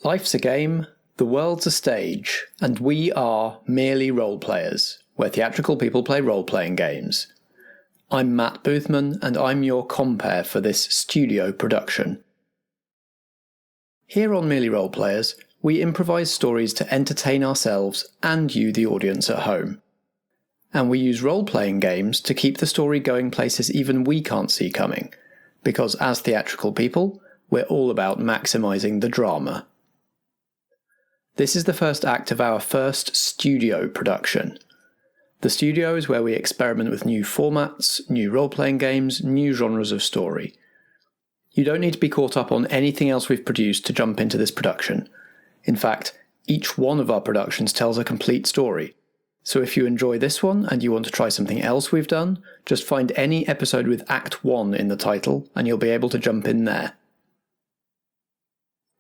Life's a game, the world's a stage, and we are merely role players, where theatrical people play role-playing games. I'm Matt Boothman, and I'm your compere for this studio production. Here on Merely Role Players, we improvise stories to entertain ourselves and you, the audience at home. And we use role-playing games to keep the story going places even we can't see coming, because as theatrical people, we're all about maximising the drama. This is the first act of our first studio production. The studio is where we experiment with new formats, new role-playing games, new genres of story. You don't need to be caught up on anything else we've produced to jump into this production. In fact, each one of our productions tells a complete story. So if you enjoy this one and you want to try something else we've done, just find any episode with Act 1 in the title and you'll be able to jump in there.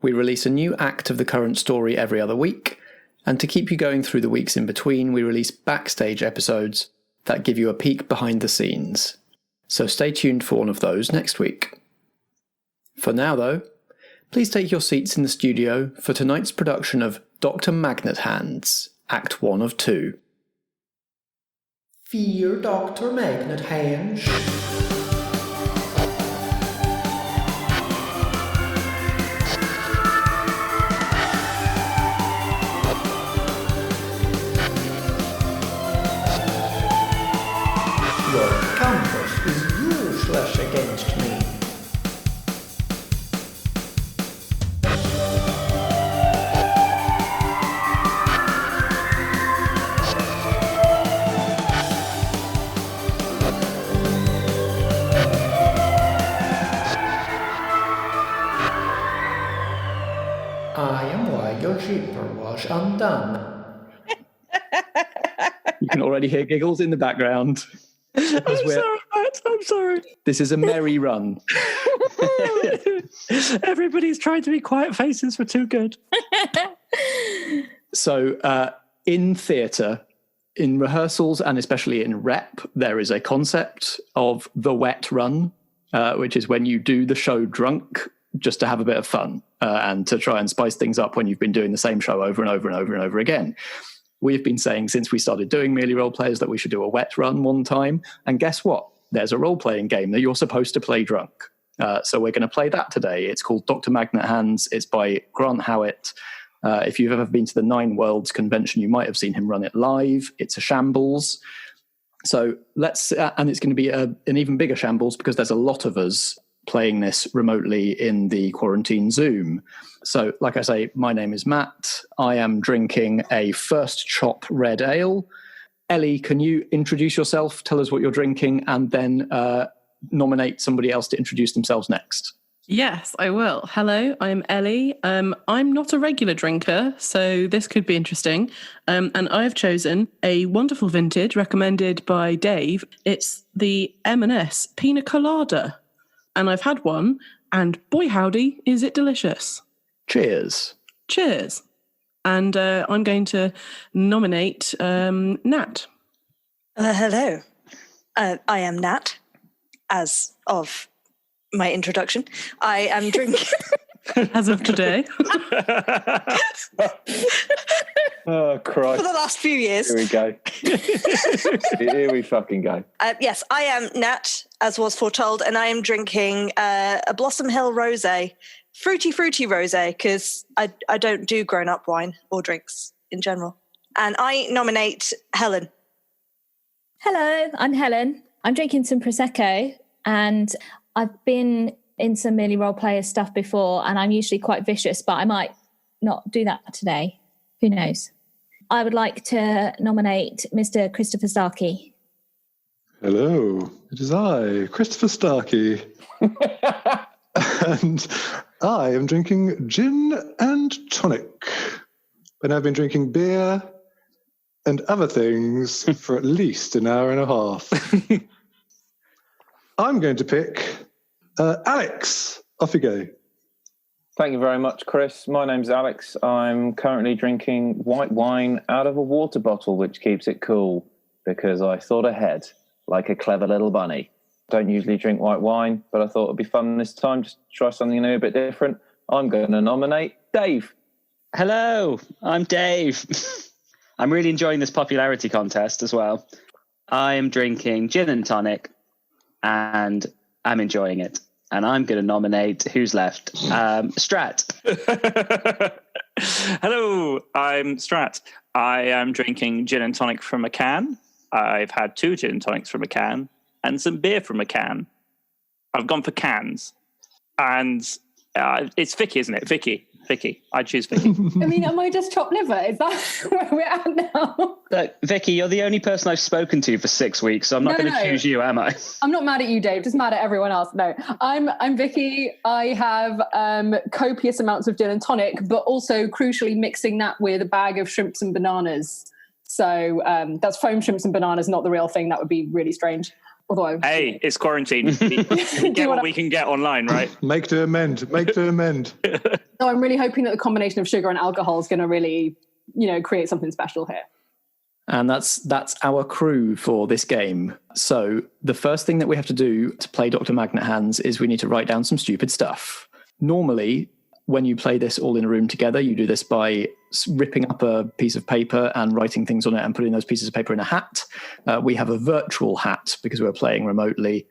We release a new act of the current story every other week, and to keep you going through the weeks in between, we release backstage episodes that give you a peek behind the scenes. So stay tuned for one of those next week. For now though, please take your seats in the studio for tonight's production of Dr. Magnethands, Act 1 of 2. Fear Dr. Magnethands. Your compass is useless against me. I am why your zipper was undone. You can already hear giggles in the background. I'm sorry. This is a merry run. Everybody's trying to be quiet faces for too good. So in theatre, in rehearsals and especially in rep, there is a concept of the wet run, which is when you do the show drunk just to have a bit of fun and to try and spice things up when you've been doing the same show over and over and over and over again. We've been saying since we started doing Merely Role Players that we should do a wet run one time. And guess what? There's a role-playing game that you're supposed to play drunk. So we're going to play that today. It's called Dr. Magnethands. It's by Grant Howitt. If you've ever been to the Nine Worlds convention, you might have seen him run it live. It's a shambles. So and it's going to be an even bigger shambles because there's a lot of us playing this remotely in the quarantine Zoom. So, like I say, my name is Matt. I am drinking a First Chop Red Ale. Ellie, can you introduce yourself, tell us what you're drinking, and then nominate somebody else to introduce themselves next? Yes, I will. Hello, I'm Ellie. I'm not a regular drinker, so this could be interesting. And I've chosen a wonderful vintage recommended by Dave. It's the M&S Pina Colada. And I've had one, and boy howdy, is it delicious. Cheers. Cheers. And I'm going to nominate Nat. Hello. I am Nat, as of my introduction. I am drinking... As of today. Oh, Christ. For the last few years. Here we go. Here we fucking go. Yes, I am Nat, as was foretold, and I am drinking a Blossom Hill Rosé. Fruity rosé, because I don't do grown-up wine or drinks in general. And I nominate Helen. Hello, I'm Helen. I'm drinking some Prosecco, and I've been in some Merely Role Players stuff before, and I'm usually quite vicious, but I might not do that today. Who knows? I would like to nominate Mr. Christopher Starkey. Hello, it is I, Christopher Starkey. And I am drinking gin and tonic. And I've been drinking beer and other things for at least an hour and a half. I'm going to pick Alex. Off you go. Thank you very much, Chris. My name's Alex. I'm currently drinking white wine out of a water bottle, which keeps it cool, because I thought ahead, like a clever little bunny. Don't usually drink white wine, but I thought it'd be fun this time, just try something new, a bit different. I'm going to nominate Dave. Hello, I'm Dave. I'm really enjoying this popularity contest as well. I am drinking gin and tonic, and I'm enjoying it. And I'm going to nominate who's left. Strat. Hello, I'm Strat. I am drinking gin and tonic from a can. I've had 2 gin and tonics from a can and some beer from a can. I've gone for cans. And it's Vikki, isn't it? Vikki. I choose Vikki. I mean, am I just chopped liver? Is that where we're at now? Look, Vikki, you're the only person I've spoken to for 6 weeks, so I'm not going to choose you, am I? I'm not mad at you, Dave. Just mad at everyone else. No, I'm Vikki. I have copious amounts of gin and tonic, but also crucially mixing that with a bag of shrimps and bananas. So that's foam shrimps and bananas, not the real thing. That would be really strange. Although, hey, it's quarantine. We get what we can get online, right? Make to amend. So I'm really hoping that the combination of sugar and alcohol is going to really, create something special here. And that's our crew for this game. So the first thing that we have to do to play Dr. Magnethands is we need to write down some stupid stuff. Normally, when you play this all in a room together, you do this by ripping up a piece of paper and writing things on it and putting those pieces of paper in a hat. We have a virtual hat because we're playing remotely.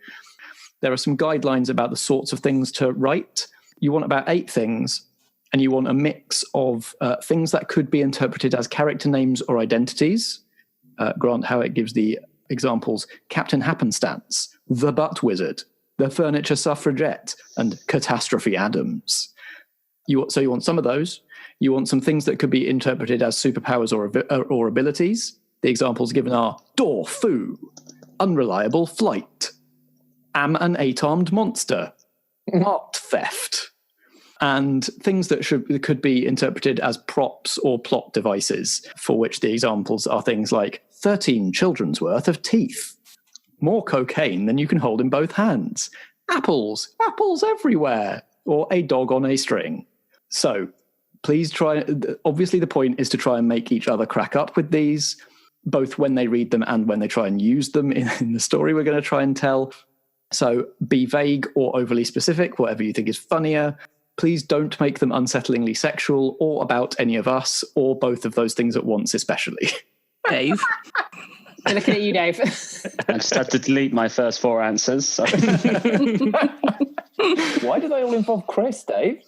There are some guidelines about the sorts of things to write. You want about 8 things, and you want a mix of things that could be interpreted as character names or identities. Grant Howitt gives the examples: Captain Happenstance, the Butt Wizard, the Furniture Suffragette, and Catastrophe Adams. So you want some of those. You want some things that could be interpreted as superpowers or abilities. The examples given are Door Foo, Unreliable Flight, Am an 8-armed monster, Art Theft, and things that could be interpreted as props or plot devices, for which the examples are things like 13 children's worth of teeth, more cocaine than you can hold in both hands, apples everywhere, or a dog on a string. So please try. Obviously, the point is to try and make each other crack up with these, both when they read them and when they try and use them in the story we're going to try and tell. So be vague or overly specific, whatever you think is funnier. Please don't make them unsettlingly sexual or about any of us, or both of those things at once, especially. Dave. I'm looking at you, Dave. I just had to delete my first 4 answers. So. Why do they all involve Chris, Dave?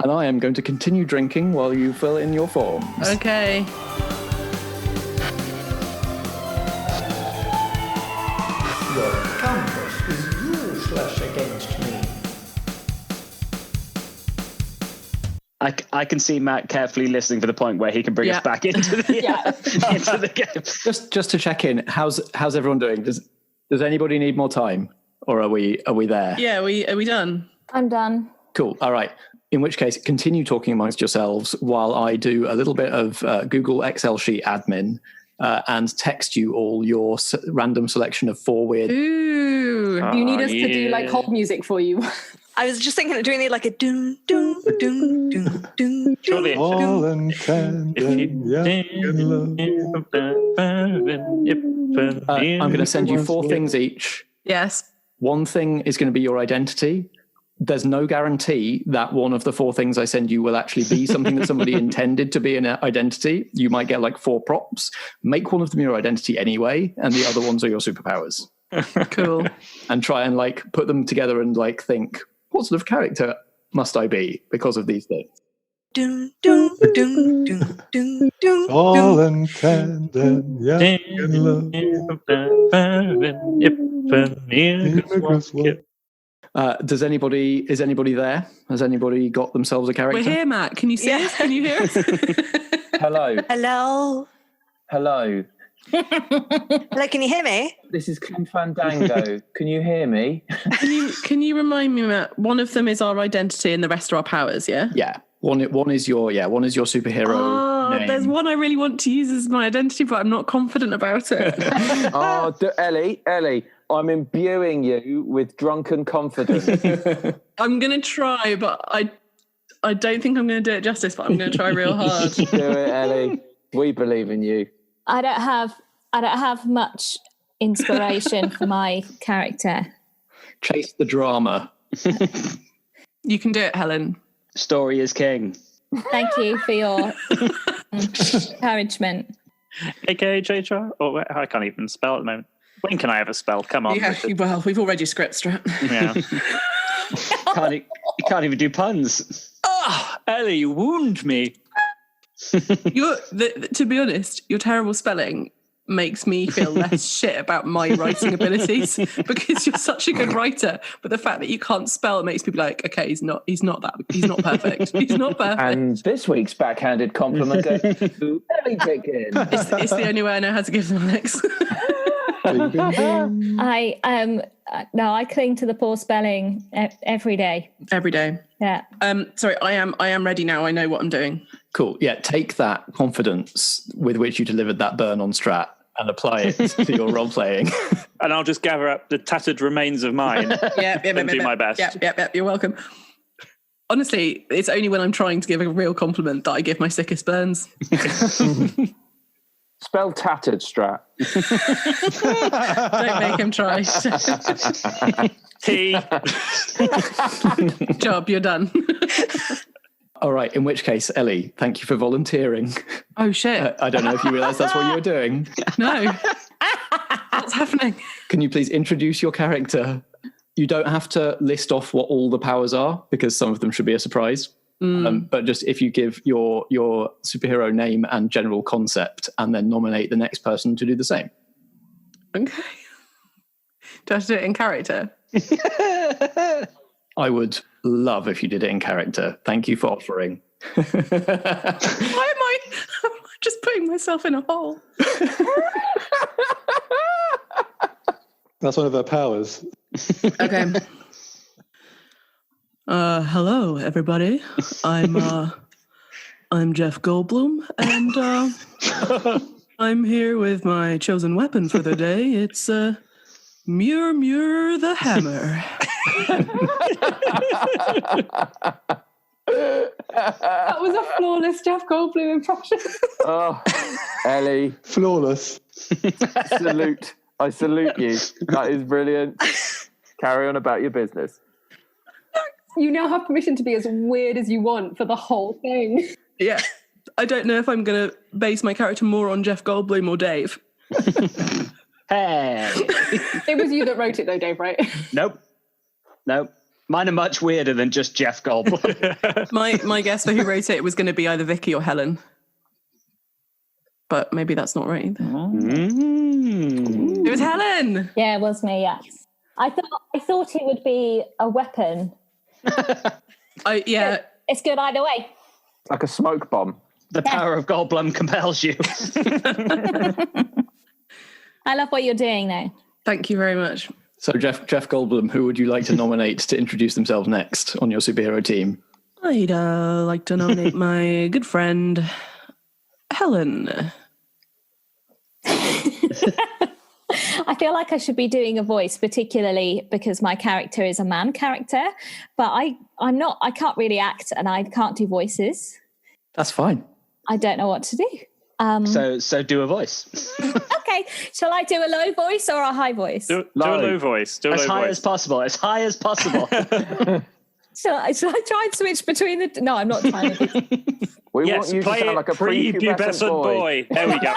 And I am going to continue drinking while you fill in your forms. Okay. Your compass is useless against me. I can see Matt carefully listening for the point where he can bring us back into the, into the game. Just to check in, how's everyone doing? Does anybody need more time, or are we there? Yeah, are we done? I'm done. Cool. All right. In which case, continue talking amongst yourselves while I do a little bit of Google Excel sheet admin and text you all your random selection of 4 weird. Ooh. Do you need us to do like hold music for you? I was just thinking, do we need like a doom, doom, doom, doom, doom, Surely. doom, All doom. in tandem, young and love. I'm going to send you 4 things each. Yes. 1 thing is going to be your identity. There's no guarantee that one of the 4 things I send you will actually be something that somebody intended to be an identity. You might get like 4 props. Make one of them your identity anyway, and the other ones are your superpowers. Cool. And try and like put them together and like think, what sort of character must I be because of these things? Doom, doom, doom, doom, doom, doom. All in tandem, young and love. Is anybody there? Has anybody got themselves a character? We're here, Matt. Can you see us? Can you hear us? Hello. Hello. Hello. Hello, can you hear me? This is Kim Fandango. Can you hear me? Can you remind me, Matt? One of them is our identity, and the rest are our powers. Yeah. Yeah. One is your superhero. Oh, name. there's one I really want to use as my identity, but I'm not confident about it. Ellie, I'm imbuing you with drunken confidence. I'm going to try, but I don't think I'm going to do it justice, but I'm going to try real hard. Do it, Ellie. We believe in you. I don't have much inspiration for my character. Chase the drama. You can do it, Helen. Story is king. Thank you for your encouragement. AKHHR? Oh, I can't even spell at the moment. When can I ever spell? Come on. Yeah, well, we've all read your script, Strat. Yeah. You can't even do puns. Oh, Ellie, you wound me. To be honest, your terrible spelling makes me feel less shit about my writing abilities because you're such a good writer. But the fact that you can't spell makes me be like, okay, he's not perfect. He's not perfect. And this week's backhanded compliment goes to Ellie Pitkin. It's the only way I know how to give them, Alex. I cling to the poor spelling every day. Every day. Yeah. Sorry, I am ready now. I know what I'm doing. Cool. Yeah, take that confidence with which you delivered that burn on Strat and apply it to your role playing. And I'll just gather up the tattered remains of mine and do my best. Yeah, you're welcome. Honestly, it's only when I'm trying to give a real compliment that I give my sickest burns. Spell tattered, Strat. Don't make him try. Job, you're done. All right, in which case, Ellie, thank you for volunteering. Oh, shit. I don't know if you realise that's what you were doing. No. What's happening? Can you please introduce your character? You don't have to list off what all the powers are, because some of them should be a surprise. But just if you give your superhero name and general concept and then nominate the next person to do the same. Okay. Do I have to do it in character? I would love if you did it in character. Thank you for offering. Why am I just putting myself in a hole? That's one of her powers. Okay. Hello, everybody. I'm Jeff Goldblum, and I'm here with my chosen weapon for the day. It's Muir the Hammer. That was a flawless Jeff Goldblum impression. Oh, Ellie. Flawless. I salute you. That is brilliant. Carry on about your business. You now have permission to be as weird as you want for the whole thing. Yeah. I don't know if I'm going to base my character more on Jeff Goldblum or Dave. Hey. It was you that wrote it though, Dave, right? Nope. Mine are much weirder than just Jeff Goldblum. My guess for who wrote it was going to be either Vikki or Helen. But maybe that's not right either. It was Helen. Yeah, it was me, yes. I thought it would be a weapon. Yeah. It's good either way. Like a smoke bomb. The power of Goldblum compels you. I love what you're doing now. Thank you very much. So Jeff Goldblum, who would you like to nominate to introduce themselves next on your superhero team? I'd like to nominate my good friend, Helen. I feel like I should be doing a voice, particularly because my character is a man character, but I'm not. I can't really act, and I can't do voices. That's fine. I don't know what to do. So do a voice. Okay, shall I do a low voice or a high voice? Do a low voice. As high as possible. As high as possible. Shall I try and switch between the? No, I'm not trying to. We want you to sound like a prepubescent boy. There we go.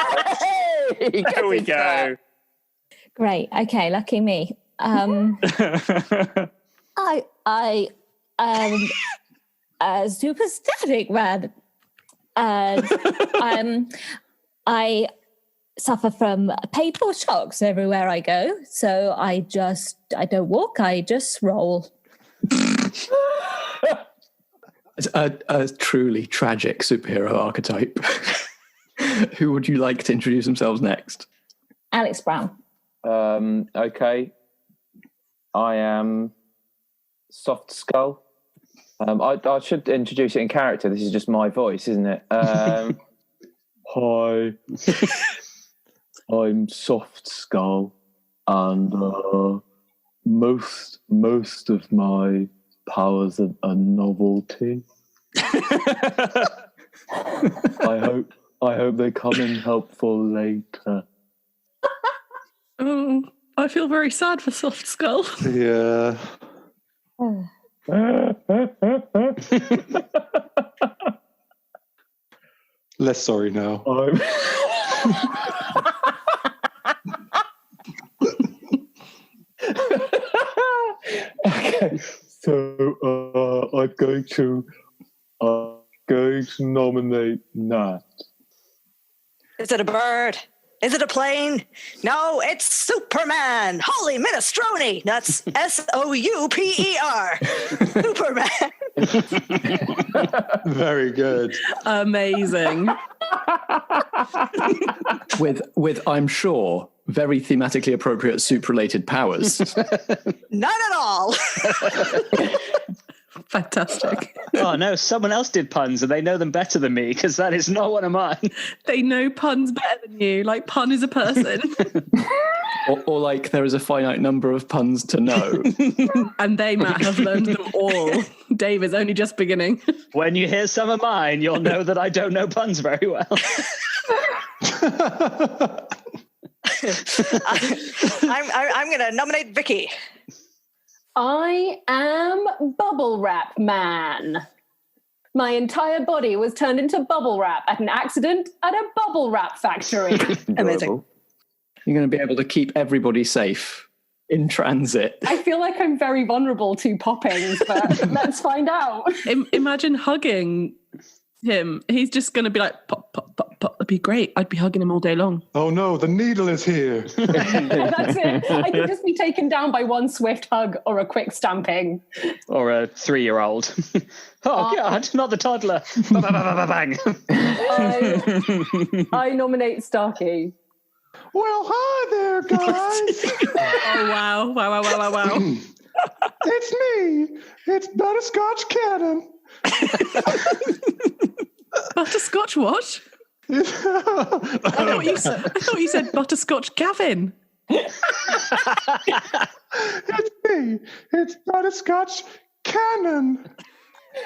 There we go. Great. Okay, lucky me. I am a super static man. I suffer from painful shocks everywhere I go. So I don't walk, I just roll. It's a truly tragic superhero archetype. Who would you like to introduce themselves next? Alex Brown. Okay. I am Soft Skull. I should introduce it in character. This is just my voice, isn't it? Hi. I'm Soft Skull, and most of my powers are novelty. I hope they come in helpful later. Oh, I feel very sad for Soft Skull. Yeah. less sorry now. Okay, so I'm going to nominate Nat. Is it a bird? Is it a plane? No, it's Superman. Holy minestrone. That's Souper. Superman. Very good. Amazing. With I'm sure, very thematically appropriate soup-related powers. None at all. Fantastic. Oh no, someone else did puns and they know them better than me because that is not one of mine. They know puns better than you. Like, pun is a person. or like there is a finite number of puns to know. And they, Matt, have learned them all. Dave is only just beginning. When you hear some of mine, you'll know that I don't know puns very well. I'm going to nominate Vikki. I am Bubblewrap Man. My entire body was turned into bubble wrap at an accident at a bubble wrap factory. Amazing. You're going to be able to keep everybody safe in transit. I feel like I'm very vulnerable to poppings, but let's find out. Imagine hugging him. He's just going to be like, pop, pop, pop, pop. That'd be great. I'd be hugging him all day long. Oh no, the needle is here. That's it. I could just be taken down by one swift hug or a quick stamping. Or a 3-year-old. Oh, God, not the toddler. Bang. I nominate Starkey. Well, hi there, guys. Oh, wow. Wow. It's me. It's Butterscotch Cannon. Butterscotch what? I thought you said Butterscotch Gavin. It's me. It's Butterscotch Cannon.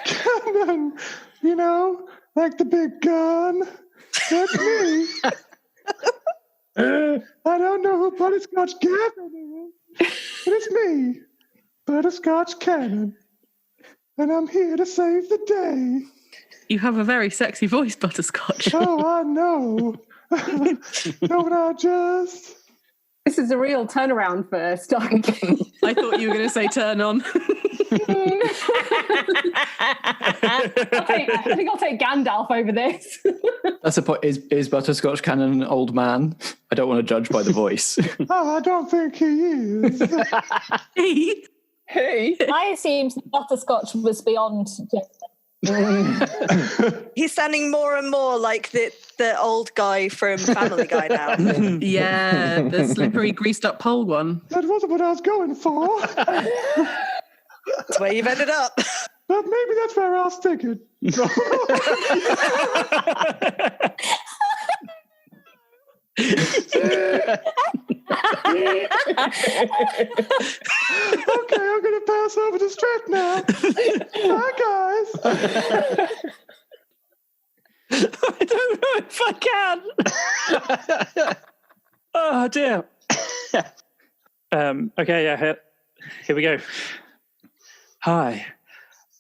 Cannon. You know, like the big gun. That's me. I don't know who Butterscotch Gavin is, but it's me, Butterscotch Cannon. And I'm here to save the day. You have a very sexy voice, Butterscotch. Oh, I know. Don't I just? This is a real turnaround for Starkey. I thought you were going to say turn on. I think I'll take Gandalf over this. That's the point. Is Butterscotch Cannon an old man? I don't want to judge by the voice. Oh, I don't think he is. Hey. I assumed butterscotch was beyond. He's sounding more and more like the old guy from Family Guy now. Yeah, the slippery, greased-up pole one. That wasn't what I was going for. That's where you've ended up. But maybe that's where I was thinking. Okay, I'm going to pass over to Strat now. Hi, guys. I don't know if I can. Oh, dear. Okay, yeah, here we go. Hi,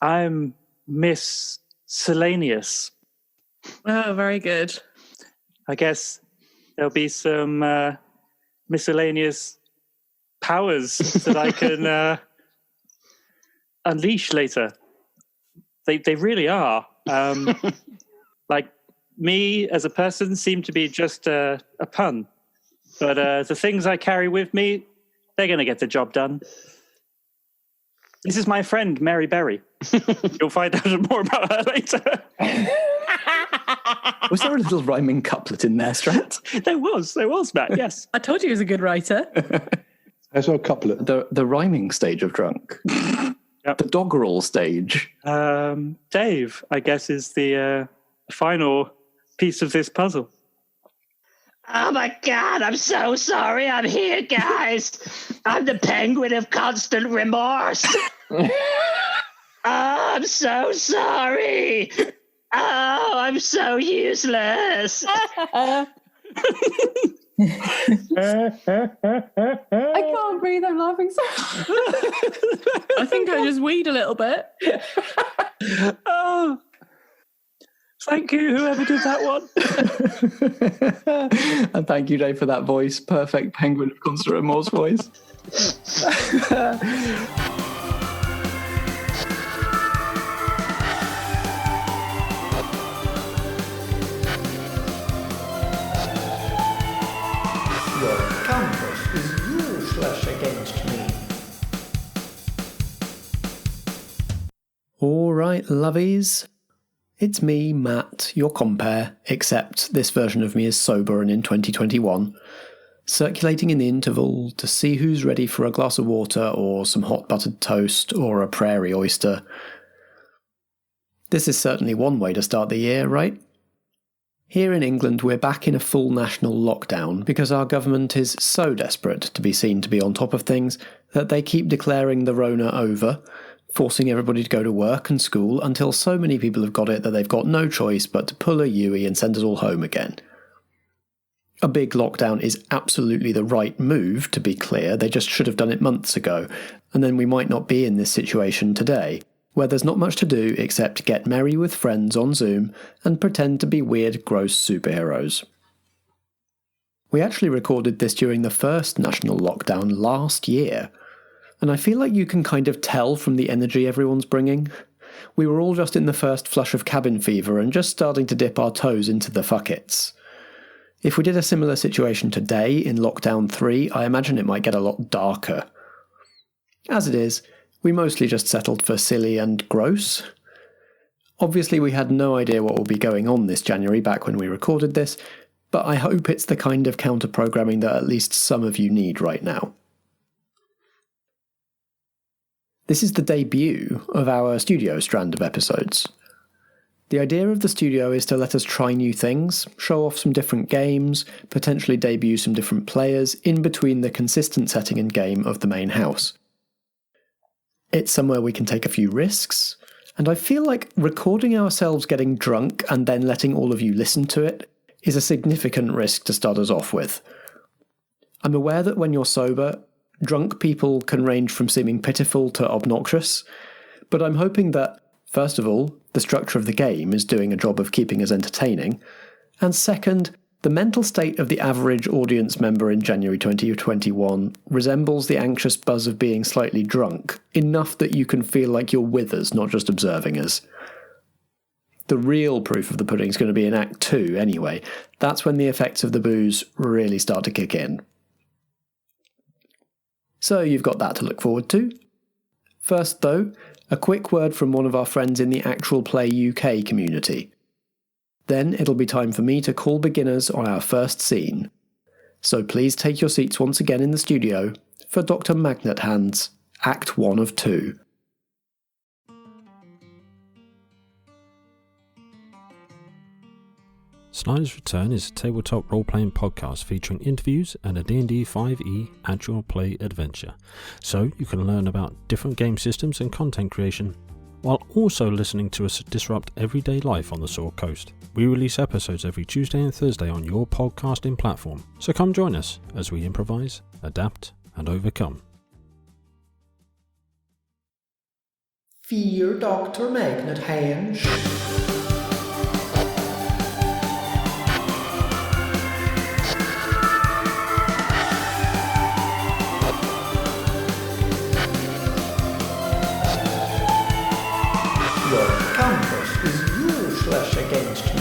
I'm Miss Sellanious. Oh, very good. I guess there'll be some miscellaneous powers that I can unleash later. They really are. Like, me as a person seem to be just a pun. But the things I carry with me, they're going to get the job done. This is my friend, Mary Berry. You'll find out more about her later. Was there a little rhyming couplet in there, Strat? There was, Matt, yes. I told you he was a good writer. I saw a couplet. The rhyming stage of drunk. Yep. The doggerel stage. Dave, I guess, is the final piece of this puzzle. Oh my God, I'm so sorry I'm here, guys. I'm the penguin of constant remorse. Oh, I'm so sorry. Oh, I'm so useless. I can't breathe, I'm laughing so hard. I think I just weed a little bit. Oh. Thank you, whoever did that one. And thank you, Dave, for that voice. Perfect Penguin of Constant Remorse voice. Your compass is useless against me. All right, lovies. It's me, Matt, your compere, except this version of me is sober and in 2021, circulating in the interval to see who's ready for a glass of water or some hot buttered toast or a prairie oyster. This is certainly one way to start the year, right? Here in England, we're back in a full national lockdown because our government is so desperate to be seen to be on top of things that they keep declaring the Rona over, forcing everybody to go to work and school until so many people have got it that they've got no choice but to pull a Yui and send us all home again. A big lockdown is absolutely the right move, to be clear. They just should have done it months ago, and then we might not be in this situation today, where there's not much to do except get merry with friends on Zoom and pretend to be weird, gross superheroes. We actually recorded this during the first national lockdown last year, and I feel like you can kind of tell from the energy everyone's bringing. We were all just in the first flush of cabin fever and just starting to dip our toes into the fuckets. If we did a similar situation today in Lockdown 3, I imagine it might get a lot darker. As it is, we mostly just settled for silly and gross. Obviously we had no idea what will be going on this January back when we recorded this, but I hope it's the kind of counter-programming that at least some of you need right now. This is the debut of our studio strand of episodes. The idea of the studio is to let us try new things, show off some different games, potentially debut some different players in between the consistent setting and game of the main house. It's somewhere we can take a few risks, and I feel like recording ourselves getting drunk and then letting all of you listen to it is a significant risk to start us off with. I'm aware that when you're sober, drunk people can range from seeming pitiful to obnoxious, but I'm hoping that, first of all, the structure of the game is doing a job of keeping us entertaining, and second, the mental state of the average audience member in January 2021 resembles the anxious buzz of being slightly drunk, enough that you can feel like you're with us, not just observing us. The real proof of the pudding is going to be in Act 2 anyway. That's when the effects of the booze really start to kick in. So you've got that to look forward to. First though, a quick word from one of our friends in the Actual Play UK community. Then it'll be time for me to call beginners on our first scene. So please take your seats once again in the studio for Dr. Magnethands, Act 1 of 2. Snyder's Return is a tabletop role-playing podcast featuring interviews and a D&D 5e actual play adventure, so you can learn about different game systems and content creation, while also listening to us disrupt everyday life on the Sore Coast. We release episodes every Tuesday and Thursday on your podcasting platform, so come join us as we improvise, adapt, and overcome. Fear Dr. Magnethands. Your compass is useless against me.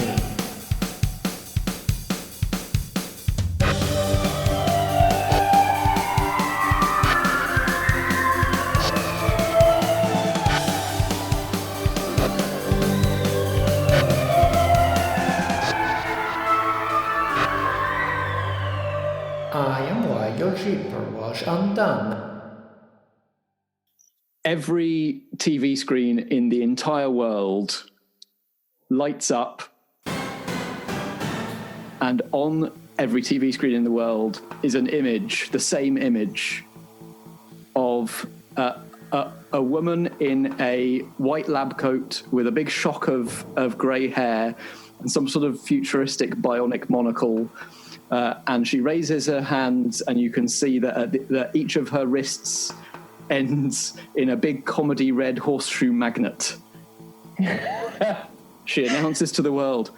I am why your zipper was undone. Every TV screen in the entire world lights up, and on every TV screen in the world is an image, the same image, of a woman in a white lab coat with a big shock of grey hair and some sort of futuristic bionic monocle. And she raises her hands, and you can see that each of her wrists ends in a big comedy red horseshoe magnet. She announces to the world.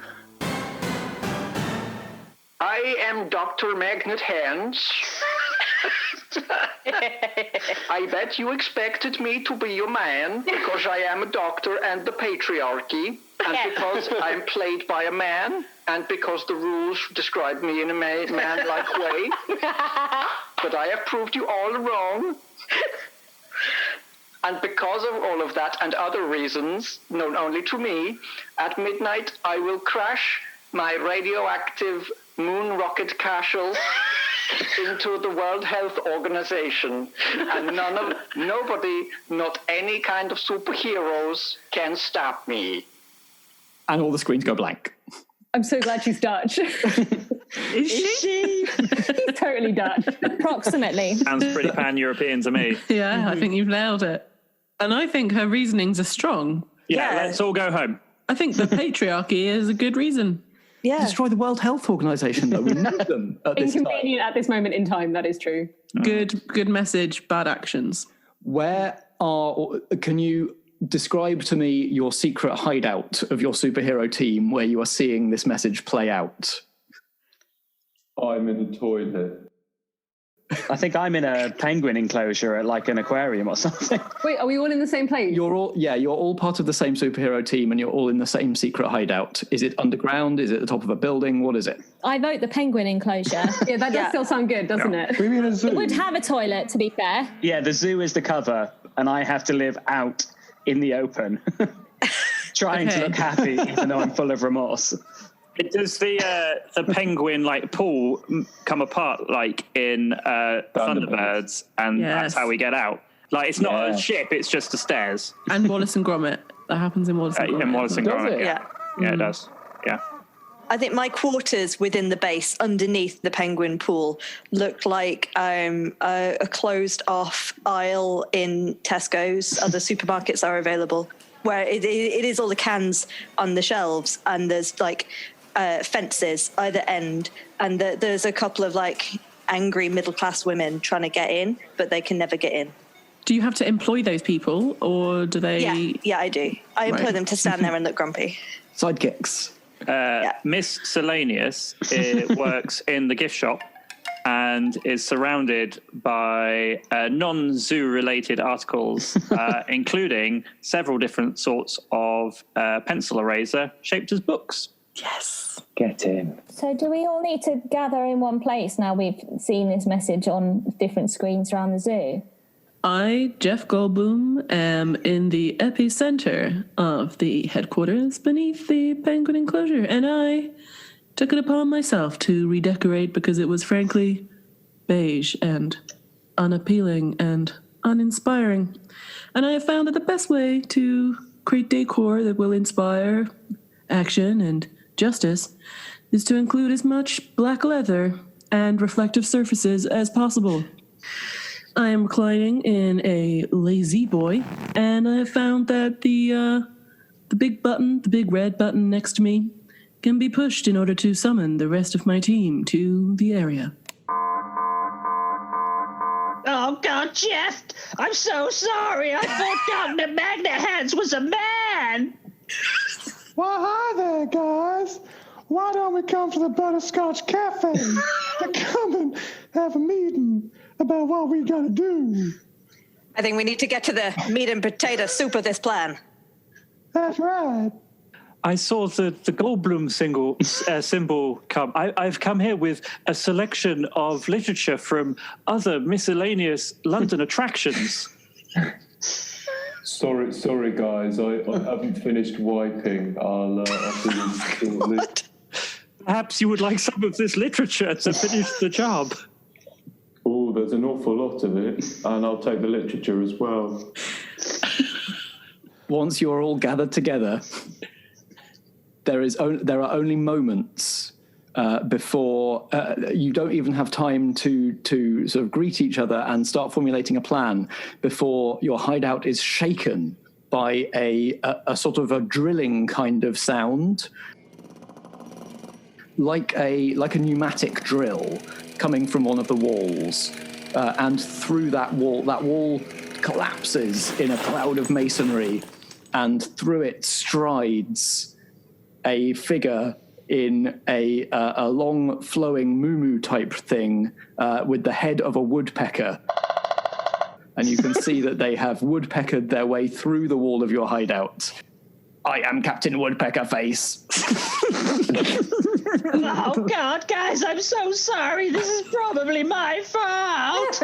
I am Dr. Magnethands. I bet you expected me to be a man because I am a doctor and the patriarchy, and because I'm played by a man, and because the rules describe me in a man-like way. But I have proved you all wrong. And because of all of that and other reasons, known only to me, at midnight I will crash my radioactive moon rocket castle into the World Health Organization. And nobody, not any kind of superheroes, can stop me. And all the screens go blank. I'm so glad she's Dutch. Is she? She's totally Dutch. Approximately. Sounds pretty pan-European to me. Yeah, I think you've nailed it. And I think her reasonings are strong. Yeah, let's all go home. I think the patriarchy is a good reason. Yeah. Destroy the World Health Organization, though. We need them at this time. Inconvenient at this moment in time, that is true. Good message, bad actions. Can you describe to me your secret hideout of your superhero team where you are seeing this message play out? I'm in the toilet. I think I'm in a penguin enclosure at like an aquarium or something. Wait, are we all in the same place? You're all part of the same superhero team and you're all in the same secret hideout. Is it underground? Is it the top of a building? What is it? I vote the penguin enclosure. Yeah, that does still sound good, doesn't it? We mean a zoo. It would have a toilet, to be fair. Yeah, the zoo is the cover, and I have to live out in the open, trying to look happy, even though I'm full of remorse. Does the penguin pool come apart like in Thunderbirds, and that's how we get out? Like it's not a ship; it's just the stairs. And Wallace and Gromit. That happens in Wallace and Gromit. In Wallace and Gromit, yeah, it does. Yeah. I think my quarters within the base, underneath the penguin pool, looked like a closed-off aisle in Tesco's. Other supermarkets are available, where it is all the cans on the shelves, and there's fences either end, and there's a couple of angry middle-class women trying to get in, but they can never get in. Do you have to employ those people, or do they? Yeah, I do. I employ them to stand there and look grumpy. Sidekicks. Miss Sellanious works in the gift shop and is surrounded by non-zoo related articles, including several different sorts of pencil eraser shaped as books. Yes. Get in. So do we all need to gather in one place now we've seen this message on different screens around the zoo? I, Jeff Goldblum, am in the epicenter of the headquarters beneath the penguin enclosure, and I took it upon myself to redecorate because it was frankly beige and unappealing and uninspiring. And I have found that the best way to create decor that will inspire action and justice is to include as much black leather and reflective surfaces as possible. I am reclining in a lazy boy, and I have found that the big button, the big red button next to me, can be pushed in order to summon the rest of my team to the area. Oh, God, Jeff! I'm so sorry! I thought Dr. Magnethands was a man! Well, hi there, guys. Why don't we come to the Butterscotch Cafe to come and have a meeting about what we got to do? I think we need to get to the meat and potato soup of this plan. That's right. I saw the Goldblum symbol come. I've come here with a selection of literature from other miscellaneous London attractions. Sorry, guys. I haven't finished wiping. I'll see you shortly. Perhaps you would like some of this literature to finish the job. Oh, there's an awful lot of it, and I'll take the literature as well. Once you're all gathered together, there are only moments before you don't even have time to sort of greet each other and start formulating a plan before your hideout is shaken by a sort of a drilling kind of sound, like a pneumatic drill coming from one of the walls, and through that wall collapses in a cloud of masonry, and through it strides a figure in a long flowing muumuu type thing with the head of a woodpecker. And you can see that they have woodpeckered their way through the wall of your hideout. I am Captain Woodpecker Face. Oh, God, guys, I'm so sorry. This is probably my fault.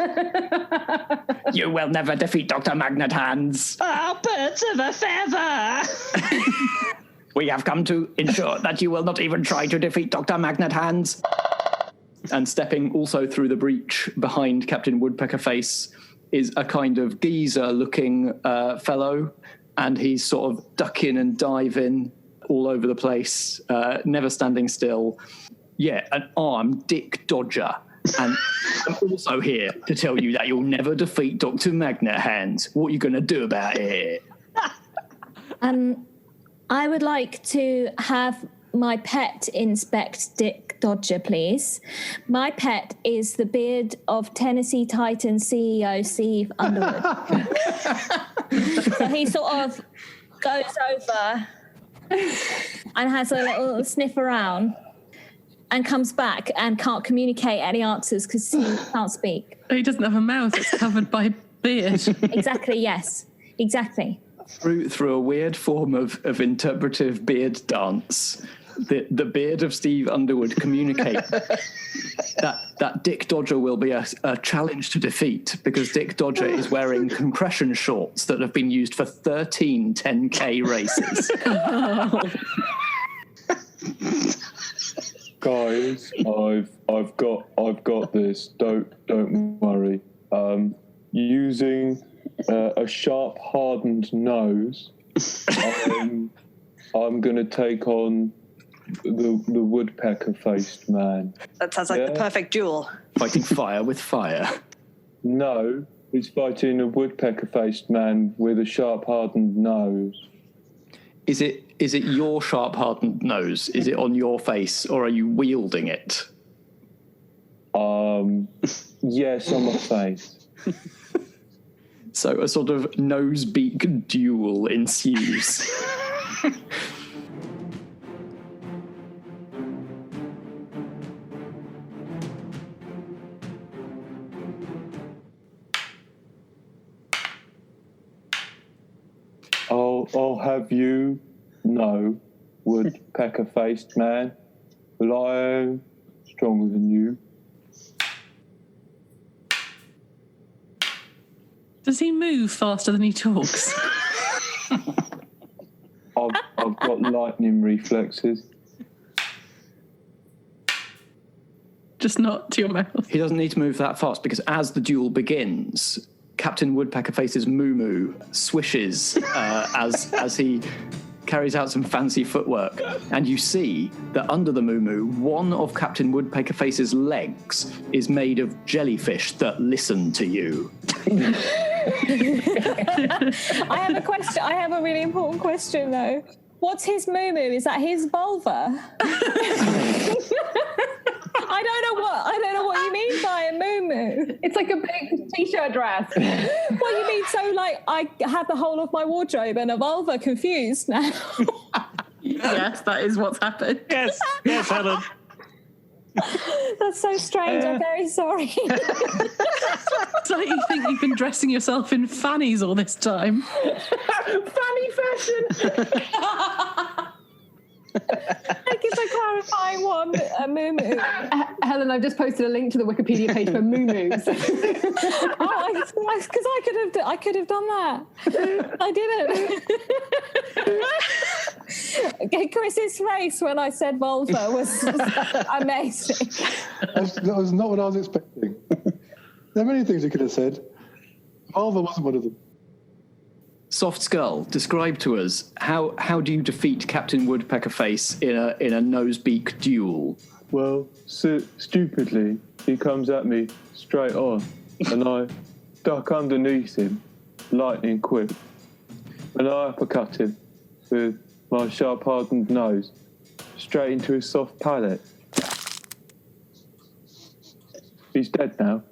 You will never defeat Dr. Magnethands. Oh, birds of a feather. We have come to ensure that you will not even try to defeat Dr. Magnethands. And stepping also through the breach behind Captain Woodpecker Face is a kind of geezer-looking fellow, and he's sort of ducking and diving all over the place, never standing still. Yeah, an armed Dick Dodger. And I'm also here to tell you that you'll never defeat Dr. Magnethands. What are you going to do about it? I would like to have my pet inspect Dick Dodger, please. My pet is the beard of Tennessee Titans CEO Steve Underwood. So he sort of goes over and has a little sniff around and comes back and can't communicate any answers because he can't speak. He doesn't have a mouth, it's covered by beard. Exactly, yes. Exactly. Through a weird form of interpretive beard dance, the beard of Steve Underwood communicates that Dick Dodger will be a challenge to defeat because Dick Dodger is wearing compression shorts that have been used for 13 10K races. Guys, I've got this. Don't worry. Using a sharp, hardened nose, I'm going to take on the woodpecker-faced man. That sounds like the perfect duel. Fighting fire with fire. No, he's fighting a woodpecker-faced man with a sharp, hardened nose. Is it your sharp, hardened nose? Is it on your face, or are you wielding it? Yes, on my face. So a sort of nose-beak duel ensues. I'll have you know, woodpecker-faced man, that I am stronger than you. Does he move faster than he talks? I've got lightning reflexes. Just not to your mouth. He doesn't need to move that fast because as the duel begins, Captain Woodpecker Face's muumuu swishes as he carries out some fancy footwork, and you see that under the muumuu, one of Captain Woodpecker Face's legs is made of jellyfish that listen to you. I have a question. I have a really important question, though. What's his muumuu? Is that his vulva? I don't know what you mean by a muumuu. It's like a big t-shirt dress. What you mean? So, like, I have the whole of my wardrobe and a vulva confused now. Yes, that is what's happened. Yes, Helen. That's so strange. I'm very sorry. It's like you think you've been dressing yourself in fannies all this time. Fanny fashion. Thank you for clarifying what a muumuu. Helen, I've just posted a link to the Wikipedia page for muumuus. Because I could have done that. I didn't. Okay, Chris's face when I said vulva was amazing. That was not what I was expecting. There are many things you could have said. Vulva wasn't one of them. Soft Skull, describe to us how do you defeat Captain Woodpecker Face in a nose-beak duel? Well, stupidly, he comes at me straight on, and I duck underneath him, lightning quick, and I uppercut him with my sharp, hardened nose, straight into his soft palate. He's dead now.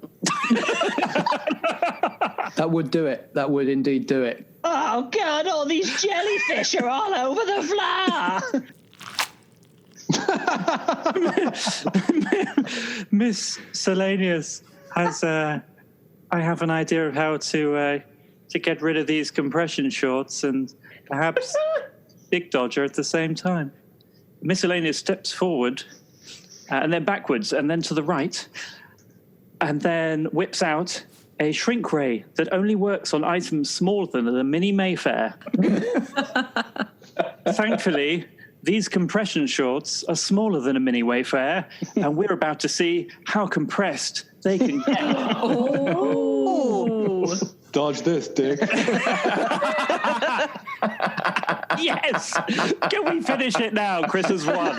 That would do it. That would indeed do it. Oh, God, all these jellyfish are all over the floor. Miss Sellanious has. I have an idea of how to get rid of these compression shorts and perhaps Big Dodger at the same time. Miss Sellanious steps forward and then backwards and then to the right, and then whips out a shrink ray that only works on items smaller than a mini Mayfair. Thankfully, these compression shorts are smaller than a mini Wayfair, and we're about to see how compressed they can get. Oh. Dodge this, Dick. Yes! Can we finish it now? Chris has won.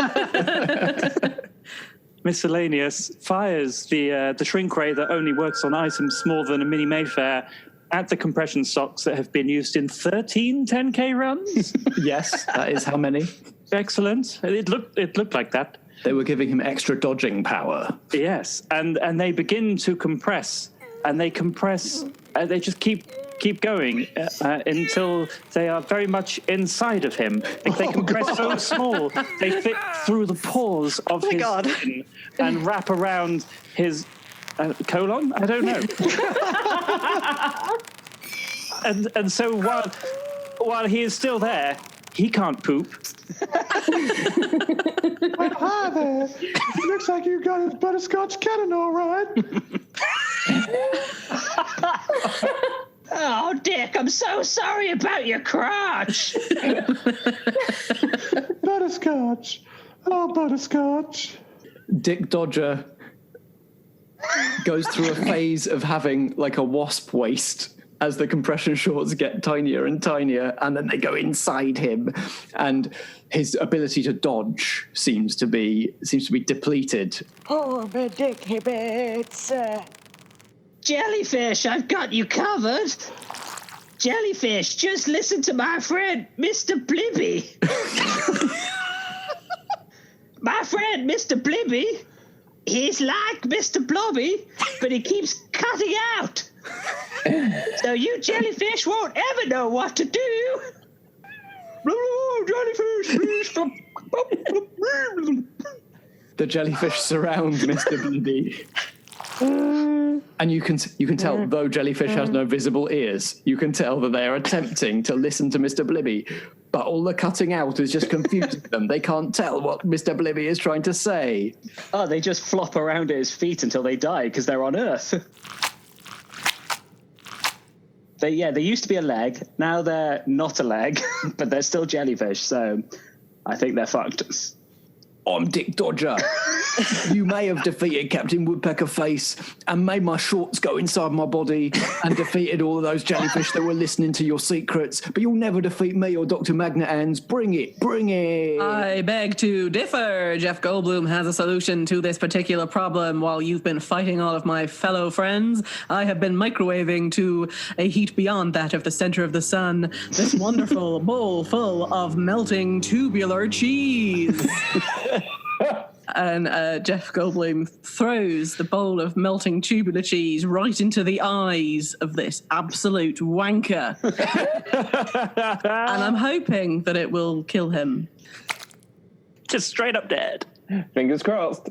Miscellaneous fires the shrink ray that only works on items smaller than a mini Mayfair at the compression socks that have been used in 13 10K runs. Yes, that is how many. Excellent. It looked like that. They were giving him extra dodging power. Yes, and they begin to compress, and they compress, and they just keep going until they are very much inside of him. They compress so small they fit through the pores of his skin and wrap around his colon. I don't know. and so while he is still there, he can't poop. Well, hi there. Looks like you got his butterscotch cannon all right. Oh, Dick, I'm so sorry about your crotch. Butterscotch. Oh, butterscotch. Dick Dodger goes through a phase of having like a wasp waist as the compression shorts get tinier and tinier, and then they go inside him, and his ability to dodge seems to be depleted. Oh, ridiculous. Jellyfish, I've got you covered. Jellyfish, just listen to my friend, Mr. Blibby. My friend, Mr. Blibby, he's like Mr. Blobby, but he keeps cutting out. So you jellyfish won't ever know what to do. Jellyfish, please stop. The jellyfish surround Mr. Blibby. And you can tell, though jellyfish has no visible ears, you can tell that they are attempting to listen to Mr. Blibby, but all the cutting out is just confusing them. They can't tell what Mr. Blibby is trying to say. Oh, they just flop around at his feet until they die because they're on Earth. They used to be a leg. Now they're not a leg, but they're still jellyfish, so I think they're fucked. I'm Dick Dodger. You may have defeated Captain Woodpecker Face and made my shorts go inside my body and defeated all of those jellyfish that were listening to your secrets, but you'll never defeat me or Dr. Magnethands. Bring it, bring it. I beg to differ. Jeff Goldblum has a solution to this particular problem. While you've been fighting all of my fellow friends, I have been microwaving to a heat beyond that of the center of the sun this wonderful bowl full of melting tubular cheese. And Jeff Goldblum throws the bowl of melting tubular cheese right into the eyes of this absolute wanker. And I'm hoping that it will kill him. Just straight up dead. Fingers crossed.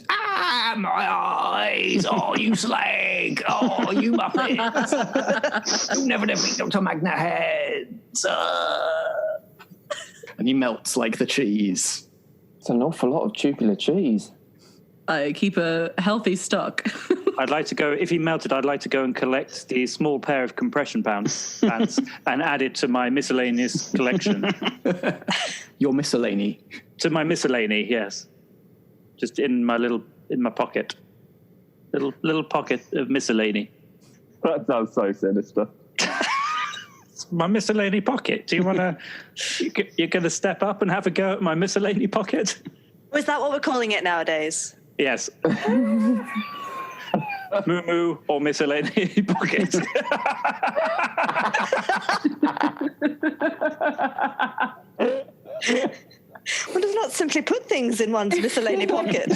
Ah, my eyes! Oh, you slag! Oh, you muppets! You'll never defeat Dr. Magnethands! And he melts like the cheese. It's an awful lot of tubular cheese. I keep a healthy stock. I'd like to go, if he melted, I'd like to go and collect the small pair of compression pants and add it to my miscellaneous collection. Your miscellany? To my miscellany, yes. Just in my pocket. Little pocket of miscellany. That sounds so sinister. My miscellany pocket. Do you want to? You're going to step up and have a go at my miscellany pocket? Is that what we're calling it nowadays? Yes. Moo or miscellany pocket. One does not simply put things in one's miscellany pocket.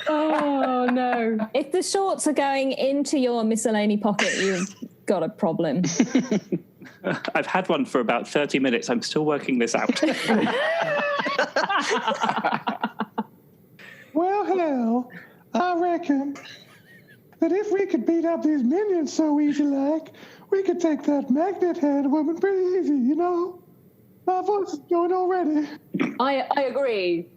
Oh, no. If the shorts are going into your miscellany pocket, you've got a problem. I've had one for about 30 minutes. I'm still working this out. Well, I reckon that if we could beat up these minions so easy like, we could take that magnet hand woman pretty easy, you know? My voice is going already. I agree.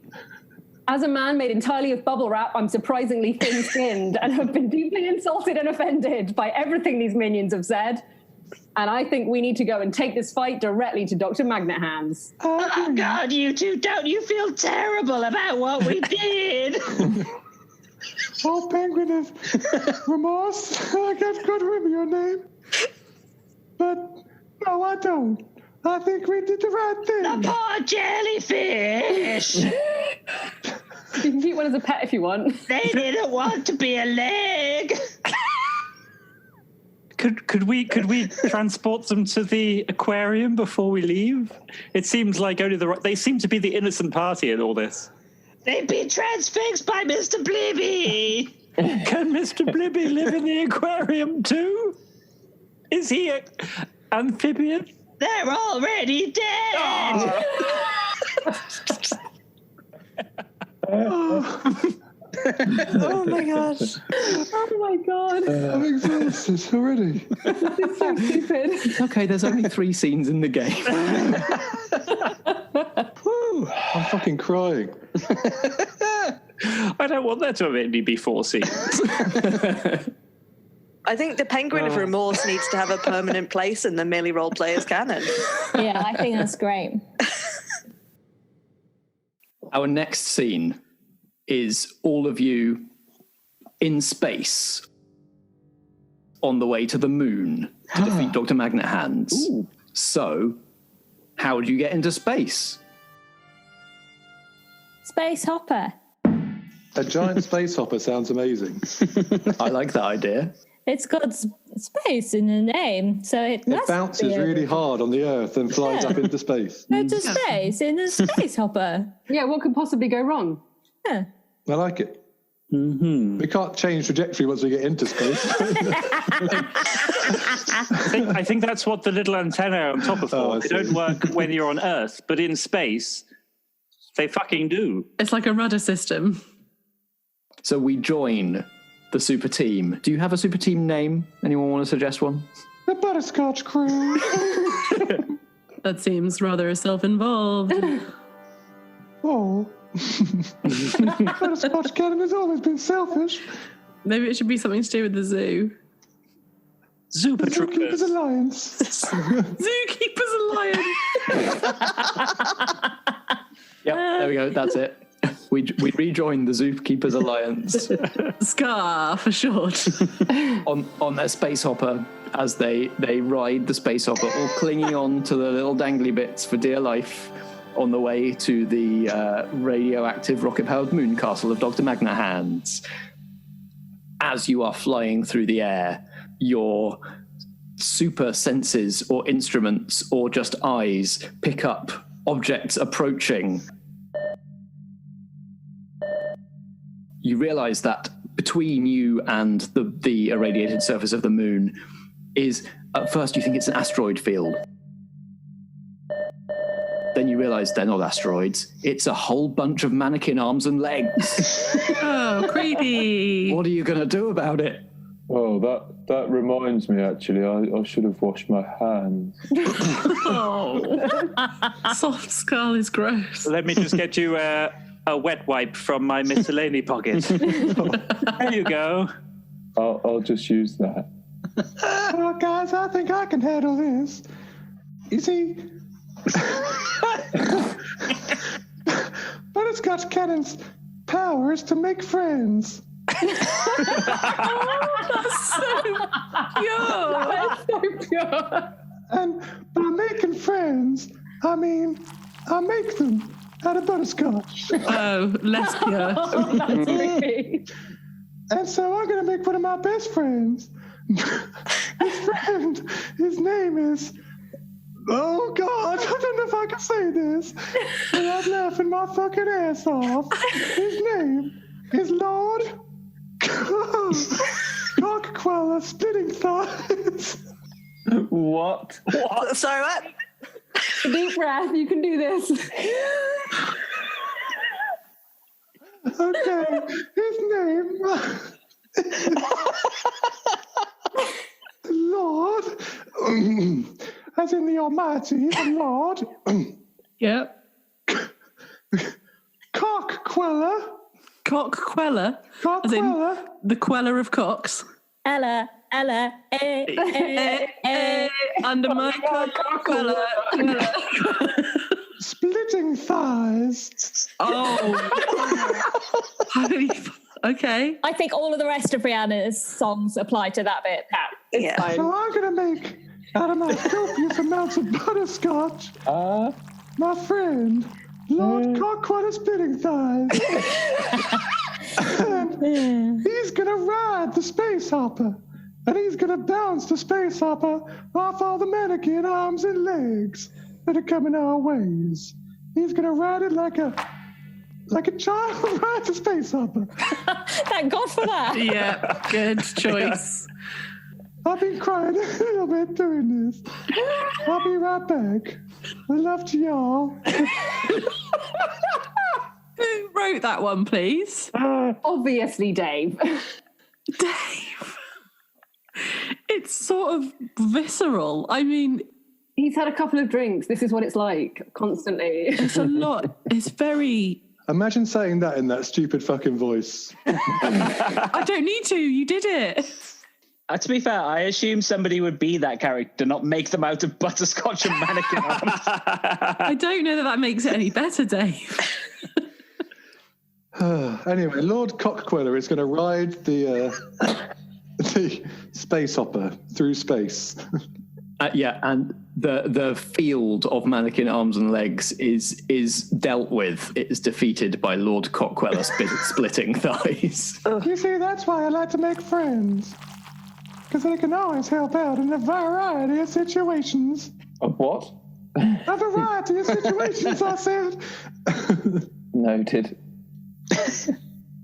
As a man made entirely of bubble wrap, I'm surprisingly thin-skinned and have been deeply insulted and offended by everything these minions have said. And I think we need to go and take this fight directly to Dr. Magnethands. Oh, God, you two, don't you feel terrible about what we did? Oh, Penguin of Remorse. I can't remember your name. But, no, I don't. I think we did the right thing. The poor jellyfish. You can keep one as a pet if you want. They didn't want to be a leg. Could we transport them to the aquarium before we leave? It seems like only they seem to be the innocent party in all this. They've been transfixed by Mr. Blibby. Can Mr. Blibby live in the aquarium too? Is he an amphibian? They're already dead. Oh my gosh. Oh my God. I'm exhausted already. It's so stupid. Okay, there's only 3 scenes in the game. I'm fucking crying. I don't want there to only be 4 scenes. I think the Penguin of Remorse needs to have a permanent place in the Merely Role Players canon. Yeah, I think that's great. Our next scene is all of you in space on the way to the moon to defeat Dr. Magnethands. Ooh. So, how do you get into space? Space hopper. A giant space hopper sounds amazing. I like that idea. It's got space in the name, so it bounces really hard on the Earth and flies up into space. Go to space in a space hopper. Yeah, what could possibly go wrong? Yeah. I like it. Mm-hmm. We can't change trajectory once we get into space. I think that's what the little antennae on top of for. They don't work when you're on Earth, but in space, they fucking do. It's like a rudder system. So we join the super team. Do you have a super team name? Anyone want to suggest one? The Butterscotch crew. That seems rather self-involved. Oh. Butterscotch cannon has always been selfish. Maybe it should be something to do with the zoo. Zooper Zookeepers Alliance. Zookeepers Alliance. Yep, there we go. That's it. We rejoin the Zookeepers Alliance. SCAR for short. on their space hopper as they ride the space hopper, all clinging on to the little dangly bits for dear life on the way to the radioactive rocket-powered moon castle of Dr. Magnethands. As you are flying through the air, your super senses or instruments or just eyes pick up objects approaching. You realize that between you and the irradiated surface of the moon is, at first you think it's an asteroid field. Then you realize they're not asteroids. It's a whole bunch of mannequin arms and legs. Oh, creepy. What are you going to do about it? Oh, that reminds me, actually, I should have washed my hands. Oh. Soft skull is gross. Let me just get you a wet wipe from my miscellany pocket. There you go. I'll just use that. Oh, guys, I think I can handle this. You see, Butterscotch Cannon's power is to make friends. That's so pure. That's so pure. And by making friends, I mean, I make them out of butterscotch. Oh, less pure. Oh, that's creepy. And so I'm going to make one of my best friends. His name is... Oh, God, I don't know if I can say this. But I'm laughing my fucking ass off. His name is Lord... Coca-Cola Spitting Thighs. What? Sorry, what? Deep breath, you can do this. Okay, name. The Lord, as in the Almighty, the Lord. Yep. Cock Queller. Cock Queller? Cock As in Queller. the queller of cocks? Ella, Under my cock Queller. Splitting thighs. Oh. Okay. I think all of the rest of Rihanna's songs apply to that bit. Yeah. So I'm going to make, out of my copious amounts of butterscotch, my friend, Lord Cockwater Spitting Thighs. And he's going to ride the space hopper. And he's going to bounce the space hopper off all the mannequin arms and legs that are coming our ways. He's going to ride it like a child rides a space hopper. Thank God for that. Yeah, good choice. I've been crying a little bit doing this. I'll be right back. I love to y'all. Who wrote that one, please? Obviously, Dave. Dave. It's sort of visceral. I mean, he's had a couple of drinks. This is what it's like constantly. It's a lot. It's very... Imagine saying that in that stupid fucking voice. I don't need to. You did it. To be fair, I assume somebody would be that character, not make them out of butterscotch and mannequin arms. I don't know that makes it any better, Dave. Anyway, Lord Cockquiller is going to ride the space hopper through space. Yeah, and the field of mannequin arms and legs is dealt with. It is defeated by Lord Cockquiller splitting thighs. You see, that's why I like to make friends. Because they can always help out in a variety of situations. Of what? A variety of situations, I said. Noted.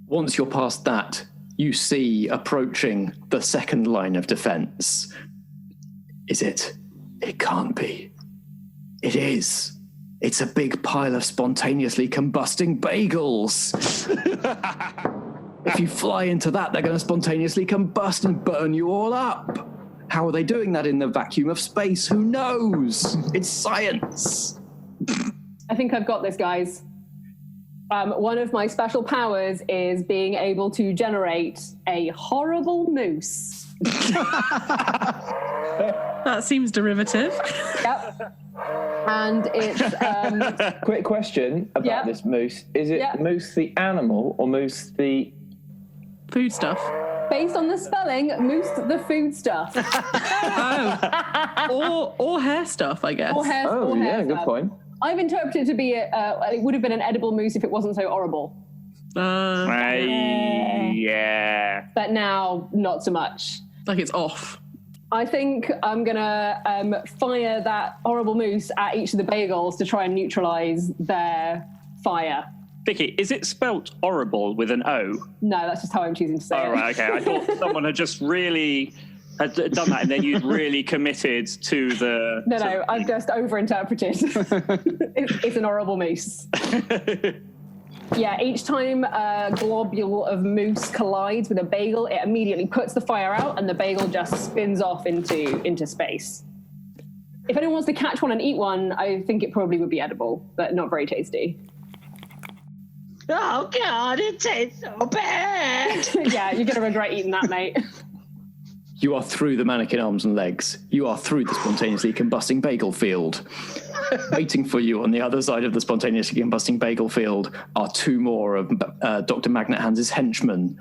Once you're past that, you see approaching the second line of defense. Is it? It can't be. It is. It's a big pile of spontaneously combusting bagels. If you fly into that, they're going to spontaneously combust and burn you all up. How are they doing that in the vacuum of space? Who knows? It's science. I think I've got this, guys. One of my special powers is being able to generate a horrible moose. That seems derivative. Yep. And it's... Quick question about this moose. Is it moose the animal or moose the... food stuff? Based on the spelling, moose the food stuff. Or hair stuff, I guess. Or hair good stuff. point. I've interpreted it to be, it would have been an edible moose if it wasn't so horrible. Yeah. But now, not so much. Like it's off. I think I'm going to fire that horrible moose at each of the bagels to try and neutralise their fire. Vikki, is it spelt horrible with an O? No, that's just how I'm choosing to say it. Oh, right, okay. I thought someone had just really had done that and then you'd really committed to the... No, I've just over-interpreted. It's an horrible moose. Yeah, each time a globule of mousse collides with a bagel, it immediately puts the fire out and the bagel just spins off into space. If anyone wants to catch one and eat one, I think it probably would be edible, but not very tasty. Oh, God, it tastes so bad. Yeah, you're going to regret eating that, mate. You are through the mannequin arms and legs. You are through the spontaneously combusting bagel field. Waiting for you on the other side of the spontaneously combusting bagel field are two more of Dr. Magnethands' henchmen,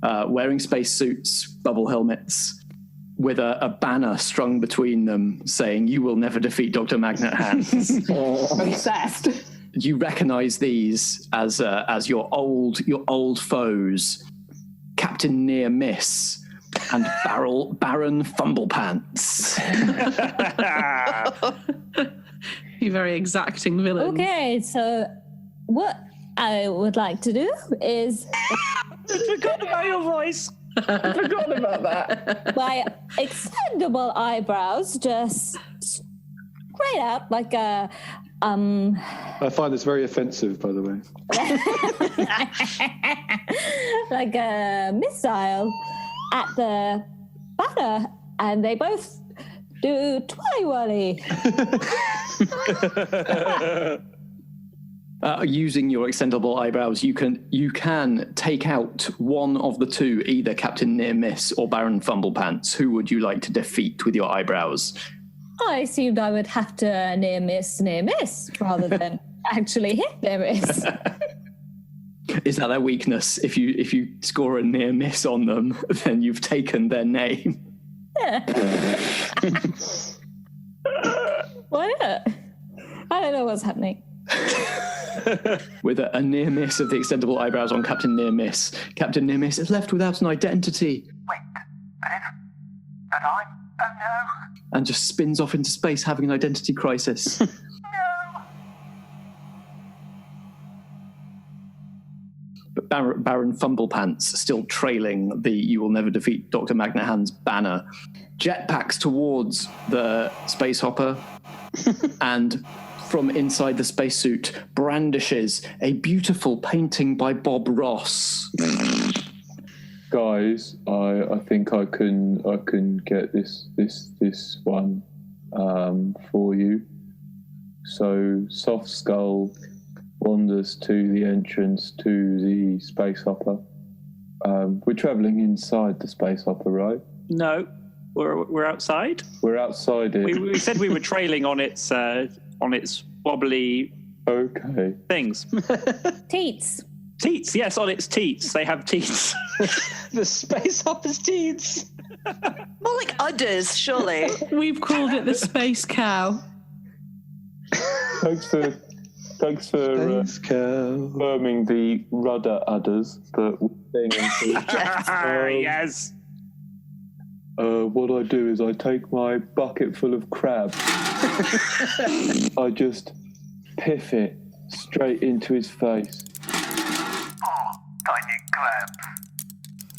wearing spacesuits, bubble helmets, with a banner strung between them saying, "You will never defeat Dr. Magnethands." Obsessed. You recognise these as your old foes, Captain Near Miss and Baron Fumblepants. You very exacting villain. Okay, so what I would like to do is... I forgot about your voice. I forgot about that. My extendable eyebrows just scratch straight out like a I find this very offensive, by the way. like a missile at the banner, and they both do twirly whirly. Using your extendable eyebrows, you can take out one of the two, either Captain Near Miss or Baron Fumblepants. Who would you like to defeat with your eyebrows? I assumed I would have to near miss rather than actually hit near miss. Is that their weakness? If you score a near miss on them, then you've taken their name. Yeah. Why not? I don't know what's happening. With a near miss of the extendable eyebrows on Captain Near Miss is left without an identity. Wait, but I don't know. And just spins off into space having an identity crisis. No. But Baron Fumblepants still trailing the "You will never defeat Dr. Magnethands" banner, jetpacks towards the space hopper and from inside the spacesuit brandishes a beautiful painting by Bob Ross. Guys, I think I can get this one for you. So Soft Skull wanders to the entrance to the space hopper. We're travelling inside the space hopper, right? No, we're outside. We're outside it. We said we were trailing on its wobbly things. Teats. Teats, yes, on its teats. They have teats. The space hopper's teats. More like udders, surely. We've called it the space cow. Thanks for confirming the rudder udders that we're seeing into. Yes. What I do is I take my bucket full of crabs. I just piff it straight into his face. Oh, tiny crabs.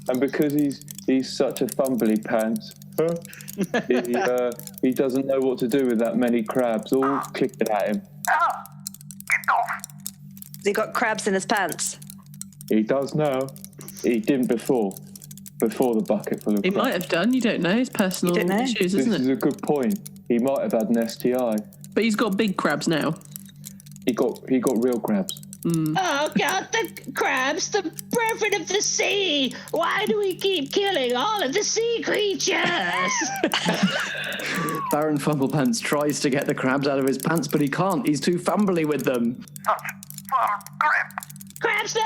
And because he's such a fumbly pants, he doesn't know what to do with that many crabs all clicking at him. Ah, get off. Has he got crabs in his pants? He does now. He didn't before the bucket full of He crabs. might have done. You don't know. It's personal issues, This isn't is it? a good point. He might have had an STI. But he's got big crabs now. He got real crabs. Oh God, the crabs, the brethren of the sea! Why do we keep killing all of the sea creatures? Baron Fumblepants tries to get the crabs out of his pants, but he can't. He's too fumbly with them. Crabs, no!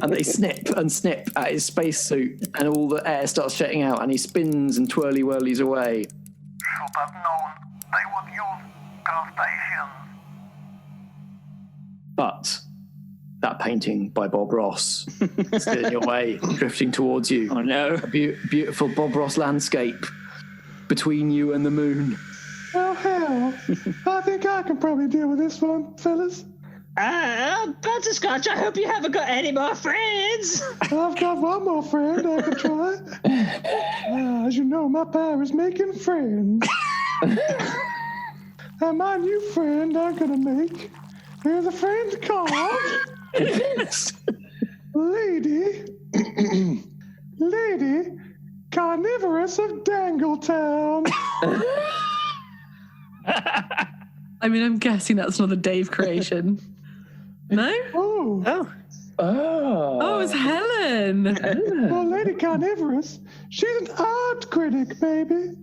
And they snip and snip at his spacesuit, and all the air starts jetting out, and he spins and twirly-whirlies away. Should have known they would use crustaceans. But that painting by Bob Ross is still in your way, drifting towards you. Oh no. A beautiful Bob Ross landscape between you and the moon. Oh, hell. I think I can probably deal with this one, fellas. Butterscotch, I hope you haven't got any more friends. I've got one more friend I can try. As you know, my power is making friends. And my new friend I'm going to make is a friend called Lady Carnivorous of Dangletown. I mean, I'm guessing that's not a Dave creation. No? Oh, it's Helen. Well, Lady Carnivorous, she's an art critic, baby.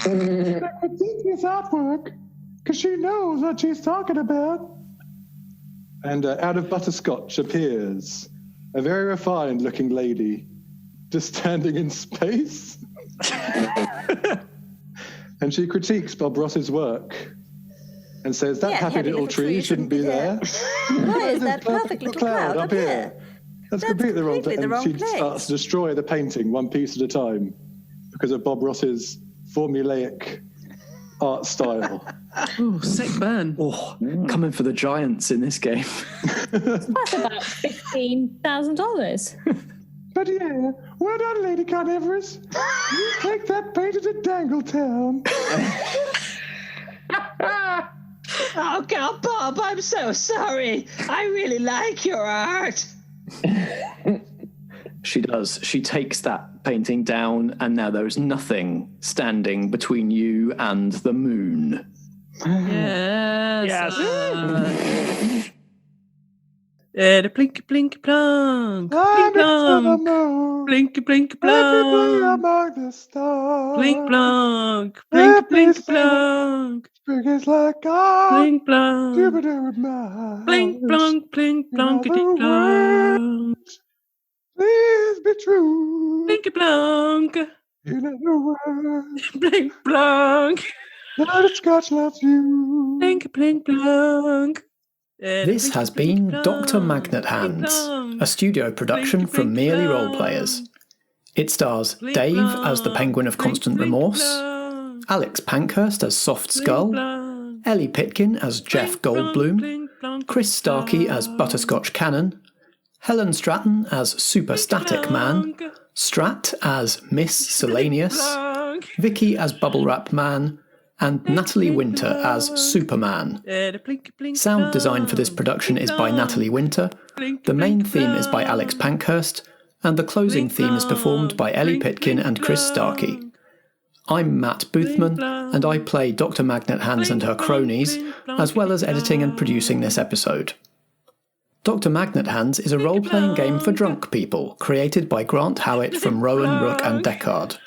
She critiques this artwork because she knows what she's talking about. And out of Butterscotch appears a very refined-looking lady, just standing in space. And she critiques Bob Ross's work and says, that happy little tree shouldn't be there. Why is that perfect little cloud up here? That's completely wrong. completely the wrong she place. starts to destroy the painting one piece at a time because of Bob Ross's formulaic art style. Oh, sick burn. Oh, coming for the giants in this game. That's about $15,000. But yeah, well done, Lady Carnivorous. You take that painter to Dangletown. Oh, God, Bob, I'm so sorry. I really like your art. She does. She takes that painting down, and now there's nothing standing between you and the moon. Yes. The blinky blinky plonk. Blink plonk. Blinky blinky plonk. Among the stars. Blink plonk. Blink blinky plonk. It's like God. Blink plonk. Blink plonk. Blink plonkity plonk. Please be true. Blinky plonk. In other words, Blink plonk. Butterscotch loves you. Blink blink plonk. This has been Dr. Magnethands, a studio production from Merely Roleplayers. It stars Dave as the Penguin of Constant Remorse, Alex Pankhurst as Soft Skull, Ellie Pitkin as Jeff Goldblum, Chris Starkey as Butterscotch Cannon, Helen Stratton as Super Static Man, Strat as Miss Sellanious, Vikki as Bubblewrap Man, and Natalie Winter as Superman. Sound design for this production is by Natalie Winter, the main theme is by Alex Pankhurst, and the closing theme is performed by Ellie Pitkin and Chris Starkey. I'm Matt Boothman, and I play Dr. Magnethands and her cronies, as well as editing and producing this episode. Dr. Magnethands is a role-playing game for drunk people, created by Grant Howitt from Rowan, Rook and Deckard.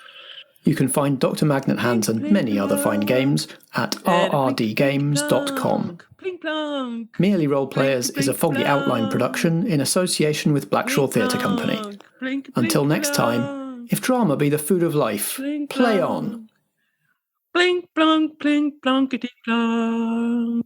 You can find Dr. Magnethands and many other fine games at rrdgames.com. Merely Roleplayers is a Foggy Outline production in association with Blackshaw Theatre Company. Until next time, if drama be the food of life, play on. Blink, blonk, blink, blonkety, blonk.